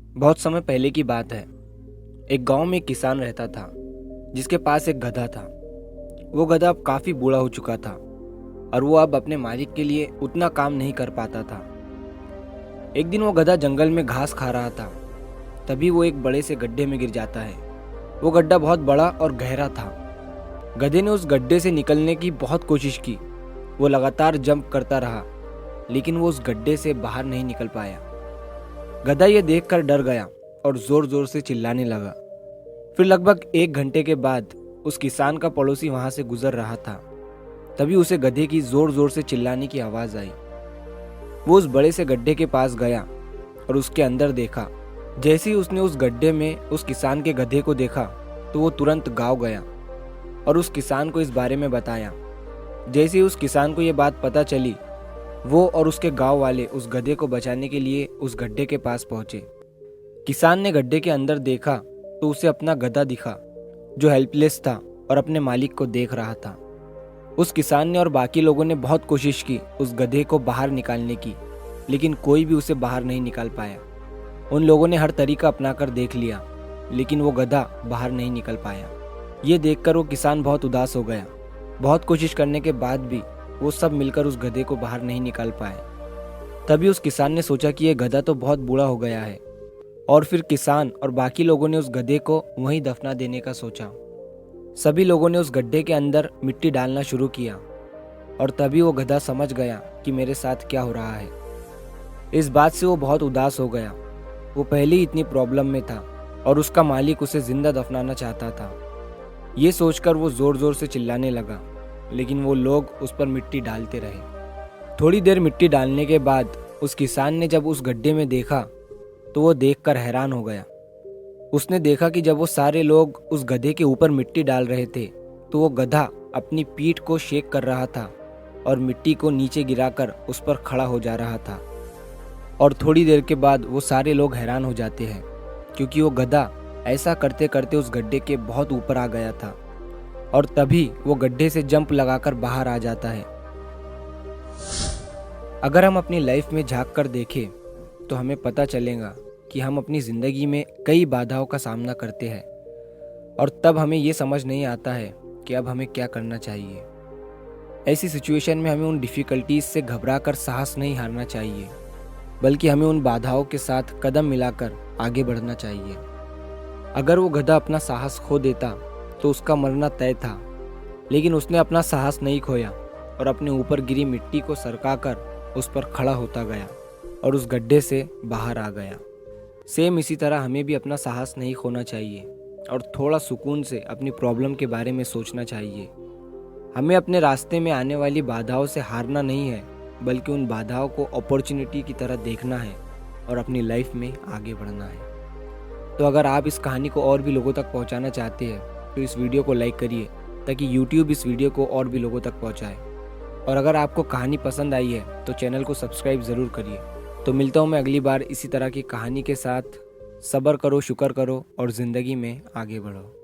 बहुत समय पहले की बात है। एक गांव में एक किसान रहता था जिसके पास एक गधा था। वो गधा अब काफी बूढ़ा हो चुका था और वो अब अपने मालिक के लिए उतना काम नहीं कर पाता था। एक दिन वो गधा जंगल में घास खा रहा था। तभी वो एक बड़े से गड्ढे में गिर जाता है। वो गड्ढा बहुत बड़ा और गहरा था। गधे ने उस गड्ढे से निकलने की बहुत कोशिश की। वो लगातार जंप करता रहा, लेकिन वो उस गड्ढे से बाहर नहीं निकल पाया। गधा ये देखकर डर गया और जोर जोर से चिल्लाने लगा। फिर लगभग 1 घंटे के बाद उस किसान का पड़ोसी वहां से गुजर रहा था। तभी उसे गधे की जोर जोर से चिल्लाने की आवाज आई। वो उस बड़े से गड्ढे के पास गया और उसके अंदर देखा। जैसे ही उसने उस गड्ढे में उस किसान के गधे को देखा तो वो तुरंत गाँव गया और उस किसान को इस बारे में बताया। जैसे ही उस किसान को ये बात पता चली, वो और उसके गांव वाले उस गधे को बचाने के लिए उस गड्ढे के पास पहुंचे। किसान ने गड्ढे के अंदर देखा तो उसे अपना गधा दिखा जो हेल्पलेस था और अपने मालिक को देख रहा था। उस किसान ने और बाकी लोगों ने बहुत कोशिश की उस गधे को बाहर निकालने की, लेकिन कोई भी उसे बाहर नहीं निकाल पाया। उन लोगों ने हर तरीका अपनाकर देख लिया, लेकिन वो गधा बाहर नहीं निकल पाया। ये देखकर वो किसान बहुत उदास हो गया। बहुत कोशिश करने के बाद भी वो सब मिलकर उस गधे को बाहर नहीं निकाल पाए। तभी उस किसान ने सोचा कि यह गधा तो बहुत बूढ़ा हो गया है, और फिर किसान और बाकी लोगों ने उस गधे को वहीं दफना देने का सोचा। सभी लोगों ने उस गड्ढे के अंदर मिट्टी डालना शुरू किया और तभी वो गधा समझ गया कि मेरे साथ क्या हो रहा है। इस बात से वो बहुत उदास हो गया। वो पहले ही इतनी प्रॉब्लम में था और उसका मालिक उसे जिंदा दफनाना चाहता था। ये सोचकर वो जोर जोर से चिल्लाने लगा, लेकिन वो लोग उस पर मिट्टी डालते रहे। थोड़ी देर मिट्टी डालने के बाद उस किसान ने जब उस गड्ढे में देखा तो वो देखकर हैरान हो गया। उसने देखा कि जब वो सारे लोग उस गधे के ऊपर मिट्टी डाल रहे थे तो वो गधा अपनी पीठ को शेक कर रहा था और मिट्टी को नीचे गिराकर उस पर खड़ा हो जा रहा था। और थोड़ी देर के बाद वो सारे लोग हैरान हो जाते हैं, क्योंकि वो गधा ऐसा करते करते उस गड्ढे के बहुत ऊपर आ गया था और तभी वो गड्ढे से जंप लगाकर बाहर आ जाता है। अगर हम अपनी लाइफ में झांक कर देखें तो हमें पता चलेगा कि हम अपनी ज़िंदगी में कई बाधाओं का सामना करते हैं और तब हमें ये समझ नहीं आता है कि अब हमें क्या करना चाहिए। ऐसी सिचुएशन में हमें उन डिफ़िकल्टीज से घबरा कर साहस नहीं हारना चाहिए, बल्कि हमें उन बाधाओं के साथ कदम मिलाकर आगे बढ़ना चाहिए। अगर वो गधा अपना साहस खो देता तो उसका मरना तय था, लेकिन उसने अपना साहस नहीं खोया और अपने ऊपर गिरी मिट्टी को सरकाकर उस पर खड़ा होता गया और उस गड्ढे से बाहर आ गया। सेम इसी तरह हमें भी अपना साहस नहीं खोना चाहिए और थोड़ा सुकून से अपनी प्रॉब्लम के बारे में सोचना चाहिए। हमें अपने रास्ते में आने वाली बाधाओं से हारना नहीं है, बल्कि उन बाधाओं को अपॉर्चुनिटी की तरह देखना है और अपनी लाइफ में आगे बढ़ना है। तो अगर आप इस कहानी को और भी लोगों तक पहुंचाना चाहते हैं तो इस वीडियो को लाइक करिए, ताकि YouTube इस वीडियो को और भी लोगों तक पहुंचाए। और अगर आपको कहानी पसंद आई है तो चैनल को सब्सक्राइब ज़रूर करिए। तो मिलता हूँ मैं अगली बार इसी तरह की कहानी के साथ। सब्र करो, शुक्र करो और ज़िंदगी में आगे बढ़ो।